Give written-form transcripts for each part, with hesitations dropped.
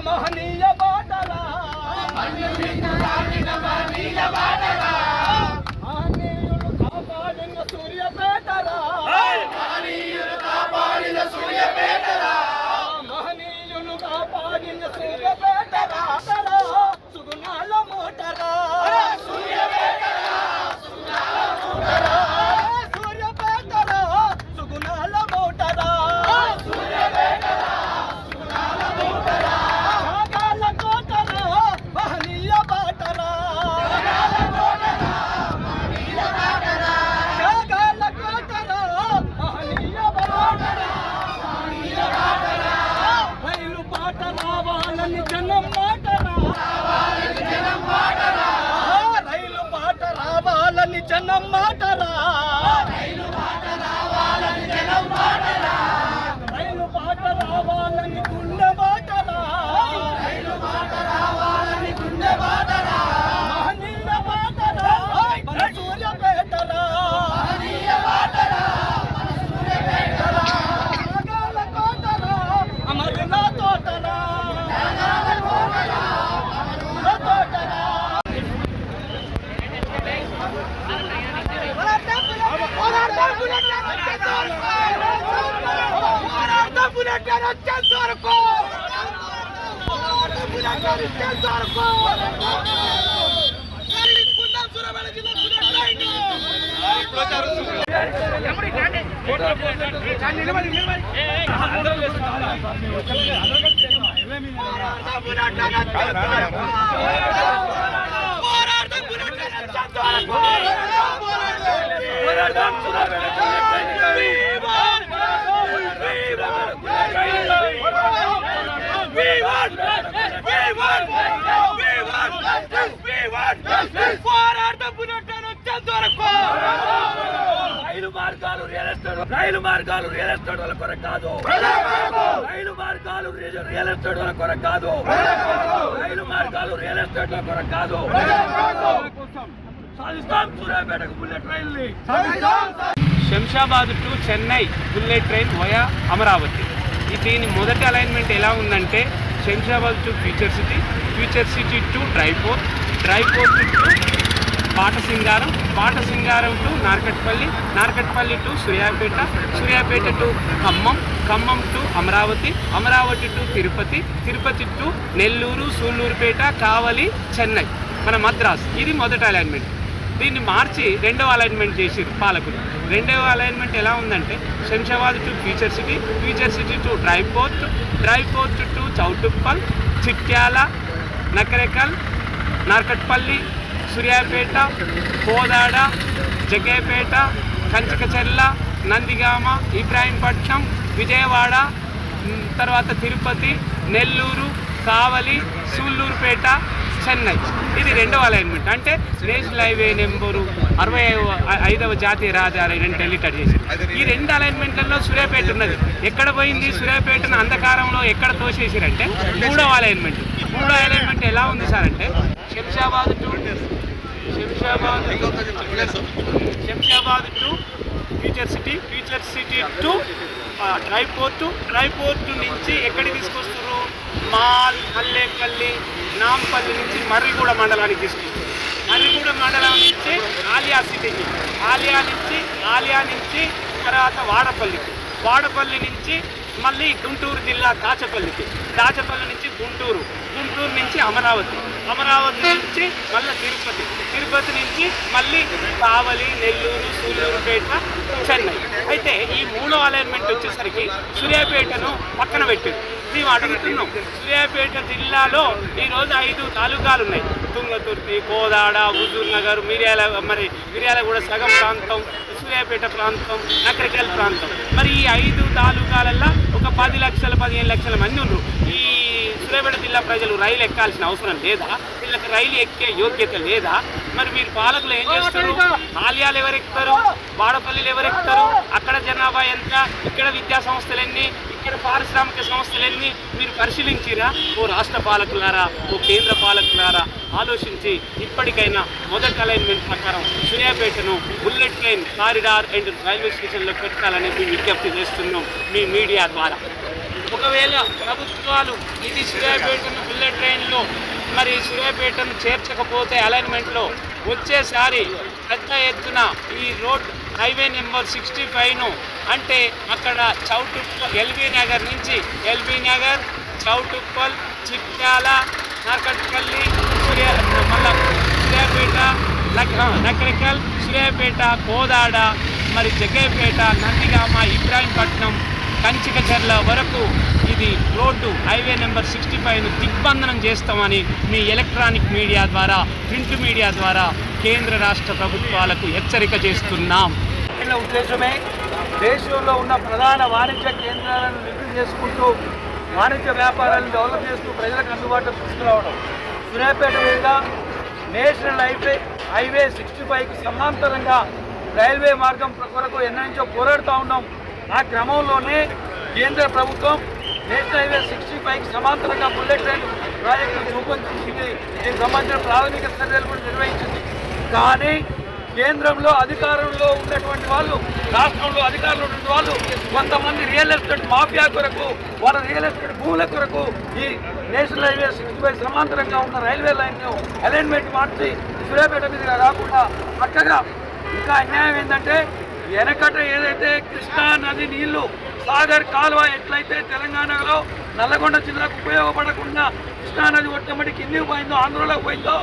మహనీయ బాటరా మహనీయులు కాపాడిన సూర్యాపేటరా మహనీయులు కాపాడిన సూర్యాపేటరా సుగుణాల మోటరా సూర్యాపేటరా సుగుణాల మోటరా జాగాల కోటరా మహనీయ బాటరా జాగాల కోటరా మహనీయ బాటరా రైలు బాట రావాలని జనం మాటరా రైలు బాట రావాలని జనం మాటరా రైలు బాట రావాలని గుండె బాటరా మహనీయ బాటరా మన సూర్యాపేటరా నాగాల కోటరా అమరుల తోటరా రైలు మార్గాలు రియల్ ఎస్టేట్ వాళ్ళ కొరకు కాదు రైలు మార్గాలు రియల్ ఎస్టేట్ వాళ్ళ కొరకు కాదు రైలు మార్గాలు రియల్ ఎస్టేట్ వాళ్ళ కొరకు కాదు సాధిస్తాం సూర్యాపేటకు బుల్లెట్ రైల్ని Shamshabad to Chennai bullet train via Amaravati. దీని మొదటి అలైన్మెంట్ ఎలా ఉందంటే Shamshabad to future city to dry port to Patasingaram to Narketpally to Suryapet to Khammam to Amaravati to Tirupati to Nellore Sullurpeta Kavali Chennai మన మద్రాస్. ఇది మొదటి అలైన్మెంట్. దీన్ని మార్చి రెండవ అలైన్మెంట్ చేసిరు పాలకులు. రెండవ అలైన్మెంట్ ఎలా ఉందంటే Shamshabad to future city to dry port to Choutuppal Chityal Nakrekal Narketpally Suryapet Kodad Jaggayyapet Kanchikacherla Nandigama Ibrahimpatnam Vijayawada తర్వాత తిరుపతి నెల్లూరు కావలి సూళ్ళూరుపేట చెన్నై. ఇది రెండవ అలైన్మెంట్. అంటే నేషనల్ హైవే నెంబరు 65వ జాతీయ రహదారి డెలిటెడ్ చేసి ఈ రెండు అలైన్మెంట్లలో సూర్యాపేట ఉన్నది. ఎక్కడ పోయింది సూర్యాపేటను అంధకారంలో ఎక్కడ తోసేసారంటే మూడవ అలైన్మెంట్ ఎలా ఉంది సార్ అంటే Shamshabad to future city to dry port నుంచి ఎక్కడికి తీసుకొస్తారు మల్లేపల్లి నాంపల్లి నుంచి మర్రిగూడ మండలానికి తీసుకొస్తారు. మర్రిగూడ మండలం నుంచి ఆలియా నుంచి తర్వాత వాడపల్లి నుంచి మళ్ళీ గుంటూరు జిల్లా దాచపల్లి నుంచి గుంటూరు నుంచి అమరావతి నుంచి మళ్ళీ తిరుపతి నుంచి మళ్ళీ కావలి నెల్లూరు సూళ్ళూరుపేట చెన్నై. అయితే ఈ మూడో అలైన్మెంట్ వచ్చేసరికి సూర్యాపేటను పక్కన పెట్టారు. మేము అడుగుతున్నాం, సూర్యాపేట జిల్లాలో ఈరోజు 5 తాలూకాలు ఉన్నాయి. తుంగతుర్తి, కోదాడ, హుజూర్ నగర్, మిర్యాలగూడ సగం ప్రాంతం, సూర్యాపేట ప్రాంతం, నకరికల్ ప్రాంతం. మరి ఈ 5 తాలూకాలల్లో ఒక 10 లక్షల 15 లక్షల మంది ఉన్నారు. ఈ సూర్యాపేట జిల్లా ప్రజలు రైలు ఎక్కాల్సిన అవసరం లేదా? వీళ్ళకి రైలు ఎక్కే యోగ్యత లేదా? మరి మీరు పాలకులు ఏం చేస్తారు? ఆలయాలు ఎవరెక్కుతారు, వాడపల్లిలు ఎవరెక్కుతారు, అక్కడ జనాభా ఎంత, ఇక్కడ విద్యా సంస్థలు ఎన్ని, ఇక్కడ పారిశ్రామిక సంస్థలన్నీ మీరు పరిశీలించిరా? ఓ రాష్ట్ర పాలకులారా, ఓ కేంద్ర పాలకులారా, ఆలోచించి ఇప్పటికైనా మొదటి అలైన్మెంట్ ప్రకారం సూర్యాపేటను bullet train corridor and railway స్టేషన్లో పెట్టాలని మేము విజ్ఞప్తి చేస్తున్నాం మీ మీడియా ద్వారా. ఒక ఒకవేళ ప్రభుత్వాలు ఇది సూర్యాపేటను బుల్లెట్ ట్రైన్లో మరి సూర్యాపేటను చేర్చకపోతే అలైన్మెంట్లో వచ్చేసారి పెద్ద ఎత్తున ఈ రోడ్ హైవే నెంబర్ 65ను అంటే అక్కడ చౌటుప్పల్ ఎల్బీ నగర్ నుంచి ఎల్బీ నగర్, చౌటుప్పల్, చిట్యాల, నార్కట్పల్లి, సూర్యాపేట, నకరికల్, సూర్యాపేట, కోదాడ, మరి జగ్గయ్యపేట, నందిగామ, ఇబ్రాహీంపట్నం, కంచికచర్ల వరకు ఇది రోడ్డు హైవే నెంబర్ 65ను దిగ్బంధనం చేస్తామని మీ ఎలక్ట్రానిక్ మీడియా ద్వారా, ప్రింట్ మీడియా ద్వారా కేంద్ర రాష్ట్ర ప్రభుత్వాలకు హెచ్చరిక చేస్తున్నాం. ఉద్దేశమే దేశంలో ఉన్న ప్రధాన వాణిజ్య కేంద్రాలను నిధులు చేసుకుంటూ వాణిజ్య వ్యాపారాలను డెవలప్ చేస్తూ ప్రజలకు అందుబాటులో తీసుకురావడం. సూర్యాపేట మీద నేషనల్ హైవే 65కి సమాంతరంగా రైల్వే మార్గం కొరకు ఎన్నో పోరాడుతూ ఉన్నాం. ఆ క్రమంలోనే కేంద్ర ప్రభుత్వం నేషనల్ హైవే 65కి సమాంతరంగా బుల్లెట్ ట్రైన్ ప్రాజెక్టును రూపొందించింది. దీనికి సంబంధించిన ప్రాథమిక చర్యలు కూడా నిర్వహించింది. కానీ కేంద్రంలో అధికారంలో ఉన్నటువంటి వాళ్ళు, రాష్ట్రంలో అధికారంలో ఉన్నటువంటి వాళ్ళు కొంతమంది రియల్ ఎస్టేట్ మాఫియా కొరకు, వాళ్ళ రియల్ ఎస్టేట్ భూముల కొరకు ఈ నేషనల్ హైవే 65 సమాంతరంగా ఉన్న రైల్వే లైన్ను అలైన్మెంట్ మార్చి సూర్యాపేట మీదుగా రాకుండా పక్కగా ఇంకా అన్యాయం ఏంటంటే వెనకట ఏదైతే కృష్ణా నది నీళ్లు సాగర్ కాలువ ఎట్లయితే తెలంగాణలో నల్లగొండ జిల్లాకు ఉపయోగపడకుండా కృష్ణా నది ఒట్టమ్మటి కిందికి పోయిందో, ఆంధ్రలోకి పోయిందో,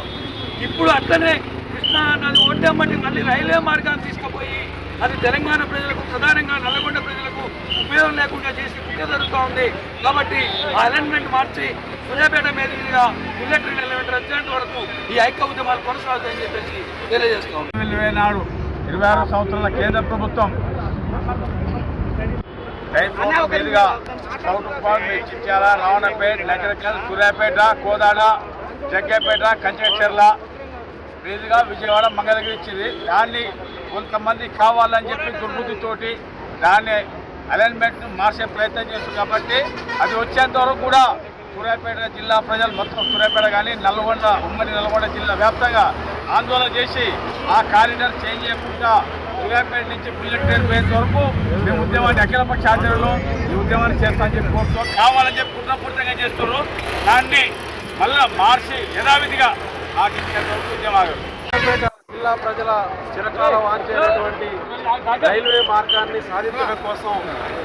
ఇప్పుడు అట్లనే కృష్ణా నది ఒట్టమ్మటి మళ్ళీ రైల్వే మార్గాన్ని తీసుకుపోయి అది తెలంగాణ ప్రజలకు, ప్రధానంగా నల్లగొండ ప్రజలకు ఉపయోగం లేకుండా చేసి కుట్ర జరుగుతూ ఉంది. కాబట్టి ఆ అలైన్మెంట్ మార్చి సూర్యాపేట మీదుగా బుల్లెట్ ట్రైన్ అలైన్మెంట్ వచ్చేంత వరకు ఈ ఐక్య ఉద్యమాలు కొనసాగుతాయని చెప్పేసి తెలియజేస్తూ ఉంది. నాడు 26 సంవత్సరాల కేంద్ర ప్రభుత్వం మీదుగా చౌటుప్పల్, చిట్యాల, రావణపేట, నగరకల్, సూర్యాపేట, కోదాడ, జగ్గయ్యపేట, కంచికచర్ల మీదుగా విజయవాడ, మంగళగిరి ఇచ్చింది. దాన్ని కొంతమంది కావాలని చెప్పి దుర్బుద్ధితోటి దాన్ని అలైన్మెంట్ మార్చే ప్రయత్నం చేస్తుంది. కాబట్టి అది వచ్చేంత వరకు కూడా సూర్యాపేట జిల్లా ప్రజలు మొత్తం సూర్యాపేట కానీ నల్గొండ, ఉమ్మడి నల్గొండ జిల్లా వ్యాప్తంగా ఆందోళన చేసి ఆ కారిడార్ చేంజ్ చేయకుండా సూర్యాపేట నుంచి బుల్లెట్ ట్రైన్ పోయేంత వరకు మేము ఉద్యమాన్ని అఖిలపక్ష ఆధ్వర్యంలో ఈ ఉద్యమాన్ని చేస్తామని చెప్పి కోరుతాం. కావాలని చెప్పి కుట్రపూర్తంగా చేస్తున్నారు. దాన్ని మళ్ళా మార్చి యథావిధిగా ఆగించేంత వరకు ఉద్యమాలు. జిల్లా ప్రజల చిరకాల వాంఛైనటువంటి రైల్వే మార్గాన్ని సాధించడం కోసం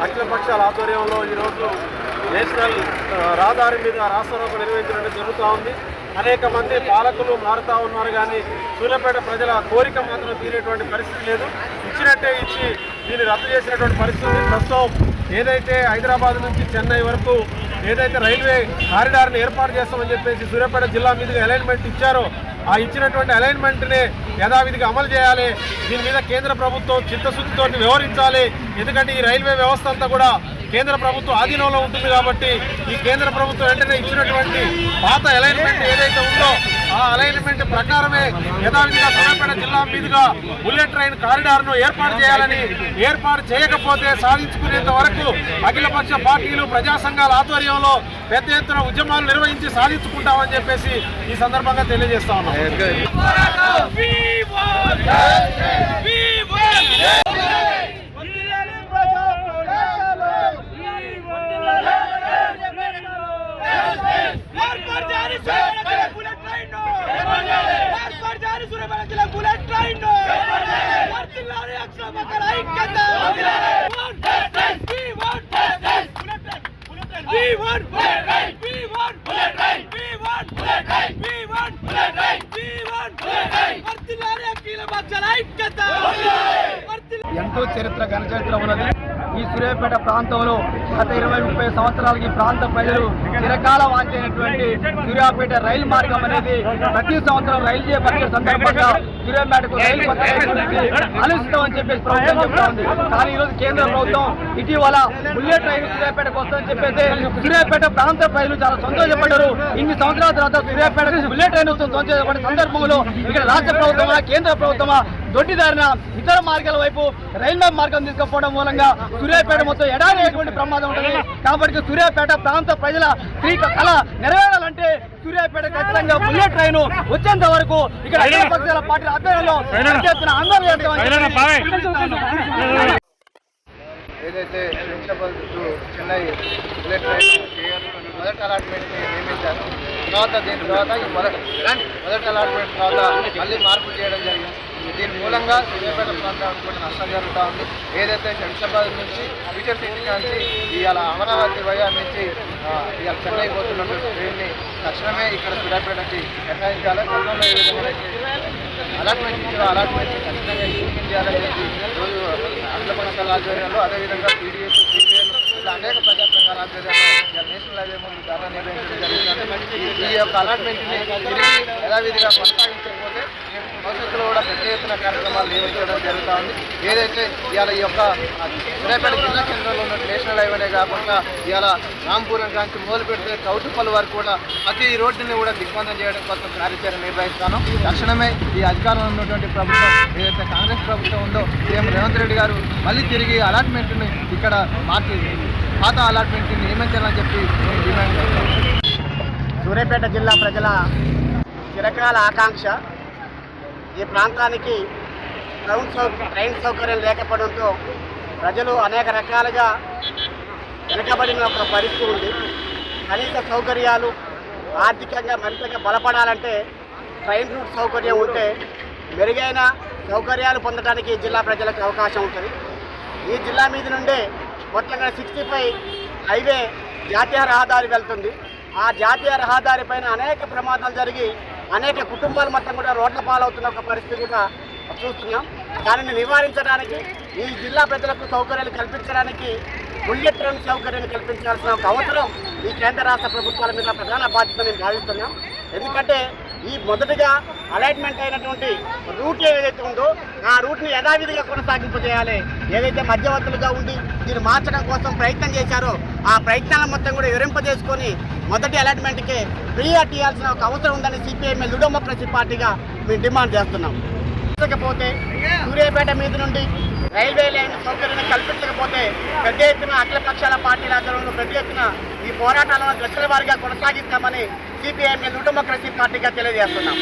అఖిల పక్షాల ఆధ్వర్యంలో ఈరోజు నేషనల్ రహదారి మీద రాస్తారోకో నిర్వహించడం జరుగుతూ ఉంది. అనేక మంది పాలకులు మారుతూ ఉన్నారు కానీ సూర్యాపేట ప్రజల కోరిక మాత్రం తీరేటువంటి పరిస్థితి లేదు. ఇచ్చినట్టే ఇచ్చి దీన్ని రద్దు చేసినటువంటి పరిస్థితి. ప్రస్తుతం ఏదైతే హైదరాబాద్ నుంచి చెన్నై వరకు ఏదైతే రైల్వే కారిడార్ని ఏర్పాటు చేస్తామని చెప్పేసి సూర్యాపేట జిల్లా మీదుగా అలైన్మెంట్ ఇచ్చారో ఆ ఇచ్చినటువంటి అలైన్మెంట్ని యథావిధిగా అమలు చేయాలి. దీని మీద కేంద్ర ప్రభుత్వం చిత్తశుద్ధితో వ్యవహరించాలి. ఎందుకంటే ఈ రైల్వే వ్యవస్థ అంతా కూడా కేంద్ర ప్రభుత్వం ఆధీనంలో ఉంటుంది. కాబట్టి ఈ కేంద్ర ప్రభుత్వం వెంటనే ఇచ్చినటువంటి పాత అలైన్మెంట్ ఏదైతే ఉందో ఆ అలైన్మెంట్ ప్రకారమే యథావిధిగా సూర్యాపేట జిల్లా మీదుగా బుల్లెట్ ట్రైన్ కారిడార్ను ఏర్పాటు చేయాలని, ఏర్పాటు చేయకపోతే సాధించుకునేంత వరకు అఖిలపక్ష పార్టీలు, ప్రజా సంఘాల ఆధ్వర్యంలో పెద్ద ఎత్తున ఉద్యమాలు నిర్వహించి సాధించుకుంటామని చెప్పేసి ఈ సందర్భంగా తెలియజేస్తా ఉన్నాం. ఎంతో చరిత్ర, ఘన చరిత్ర ఉన్నది ఈ సూర్యాపేట ప్రాంతంలో. గత 20-30 సంవత్సరాలకి ప్రాంత ప్రజలు చిరకాల వాంఛైనటువంటి సూర్యాపేట రైలు మార్గం అనేది ప్రతి సంవత్సరం రైలు చేపట్టే సందర్భంగా సూర్యాపేటకు రైలు ఆలోచిస్తామని చెప్పేసి ప్రభుత్వం చెప్తా ఉంది. కానీ ఈరోజు కేంద్ర ప్రభుత్వం ఇటీవల బుల్లెట్ రైలు సూర్యాపేటకు వస్తుందని చెప్పేసి సూర్యాపేట ప్రాంత ప్రజలు చాలా సంతోషపడ్డారు. ఇన్ని సంవత్సరాల తర్వాత సూర్యాపేటకు బుల్లెట్ రైలు సంతోషపడే సందర్భంలో ఇక్కడ రాష్ట్ర ప్రభుత్వమా, కేంద్ర ప్రభుత్వమా దొడ్డిదారిన ఇతర మార్గాల వైపు రైల్వే మార్గం తీసుకుపోవడం మూలంగా సూర్యాపేట మొత్తం ఎడారేటువంటి ప్రమాదం ఉంటుంది. కాబట్టి సూర్యాపేట ప్రాంత ప్రజల కళ నెరవేరాలంటే సూర్యాపేట ఖచ్చితంగా బుల్లెట్ ట్రైన్ వచ్చేంత వరకు ఇక్కడ అఖిల పక్షాల పార్టీ ఆధ్వర్యంలో ఆందోళన చేస్తామని ఏదైతే Shamshabad to Chennai bullet train మొదటి అలాట్మెంట్ని నియమించారు. దీని తర్వాత ఈ మొదటి అలాట్మెంట్ తర్వాత మళ్ళీ మార్పులు చేయడం జరిగింది. దీని మూలంగా సూర్యాపేట ప్రాంతానికి కూడా నష్టం జరుగుతూ ఉంది. ఏదైతే శంషాబాద్ నుంచి ఫ్యూచర్ సిటీ నుంచి ఇవాళ అమరావతి వయా నుంచి ఇవాళ చెన్నై పోతున్నటువంటి ట్రైన్ని తక్షణమే ఇక్కడ సూర్యాపేటకి కేటాయించాలి. గతంలో ఏ విధంగా అలాట్మెంట్ ఇచ్చారో అలాట్మెంట్ని తక్షణంగా ఇంప్లిమెంట్ చేయాలని చెప్పి రోజు అఖిల పక్షాల ఆధ్వర్యంలో అదేవిధంగా పీడీఎస్ సిపిఎల్ ఇలా అనేక ప్రజా సంఘాల ఆధ్వర్యంలో నేషనల్ హైవే ముందు ధర్నా నిర్వహించడం జరుగుతుంది. ఈ యొక్క అలాట్మెంట్ని తిరిగి యథావిధిగా కొనసాగించకపోతే భవిష్యత్తులో కూడా పెద్ద ఎత్తున కార్యక్రమాలు నిర్వహించడం జరుగుతూ ఉంది. ఏదైతే ఇవాళ ఈ యొక్క సూర్యాపేట జిల్లా కేంద్రంలో ఉన్న నేషనల్ హైవేనే కాకుండా ఇవాళ రాంపురం కాంచి మొదలు పెడితే కౌటుపల్లి వరకు కూడా ప్రతి రోడ్డుని కూడా దిగ్బంధం చేయడం కోసం కార్యాచరణ నిర్వహిస్తాను. తక్షణమే ఈ అధికారంలో ఉన్నటువంటి ప్రభుత్వం ఏదైతే కాంగ్రెస్ ప్రభుత్వం ఉందో సీఎం రేవంత్ రెడ్డి గారు మళ్ళీ తిరిగి అలాట్మెంట్ని ఇక్కడ మార్చి పాత అలాట్మెంట్ని నియమించాలని చెప్పి నేను డిమాండ్ చేస్తాను. సూర్యాపేట జిల్లా ప్రజల చిరకాల ఆకాంక్ష ఈ ప్రాంతానికి ట్రైన్ సౌకర్యం లేకపోవడంతో ప్రజలు అనేక రకాలుగా వెనుకబడిన ఒక పరిస్థితి ఉంది. కనీస సౌకర్యాలు ఆర్థికంగా మరింతగా బలపడాలంటే ట్రైన్ రూట్ సౌకర్యం ఉంటే మెరుగైన సౌకర్యాలు పొందడానికి జిల్లా ప్రజలకు అవకాశం ఉంటుంది. ఈ జిల్లా మీద నుండే మొత్తంగా 65 హైవే జాతీయ రహదారి వెళ్తుంది. ఆ జాతీయ రహదారి పైన అనేక ప్రమాదాలు జరిగి అనేక కుటుంబాలు మొత్తం కూడా రోడ్ల పాలవుతున్న ఒక పరిస్థితి కూడా చూస్తున్నాం. దానిని నివారించడానికి ఈ జిల్లా ప్రజలకు సౌకర్యాలు కల్పించడానికి బుల్లెట్ ట్రైన్ సౌకర్యాన్ని కల్పించాల్సిన ఒక అవసరం ఈ కేంద్ర రాష్ట్ర ప్రభుత్వాల మీద ప్రధాన బాధ్యత నేను భావిస్తున్నాం. ఎందుకంటే ఈ మొదటిగా అలాట్మెంట్ అయినటువంటి రూట్ ఏదైతే ఉందో ఆ రూట్ని యథావిధిగా కొనసాగింపు చేయాలి. ఏదైతే మధ్యవర్తులుగా ఉండి దీన్ని మార్చడం కోసం ప్రయత్నం చేశారో ఆ ప్రయత్నాల మొత్తం కూడా వివరింపజేసుకొని మొదటి అలాట్మెంట్కి ప్రియారిటీ ఇవ్వాల్సిన ఒక అవసరం ఉందని సిపిఐఎంఎల్ న్యూ డెమోక్రసీ పార్టీగా మేము డిమాండ్ చేస్తున్నాం. లేకపోతే సూర్యాపేట మీద నుండి రైల్వే లైన్ సౌకర్యాన్ని కల్పించకపోతే పెద్ద ఎత్తున అఖిల పక్షాల పార్టీల ఆధ్వర్యంలో పెద్ద ఎత్తున ఈ పోరాటాలను దశల వారీగా కొనసాగిస్తామని సిపిఐఎంఎల్ న్యూ డెమోక్రసీ పార్టీగా తెలియజేస్తున్నాం.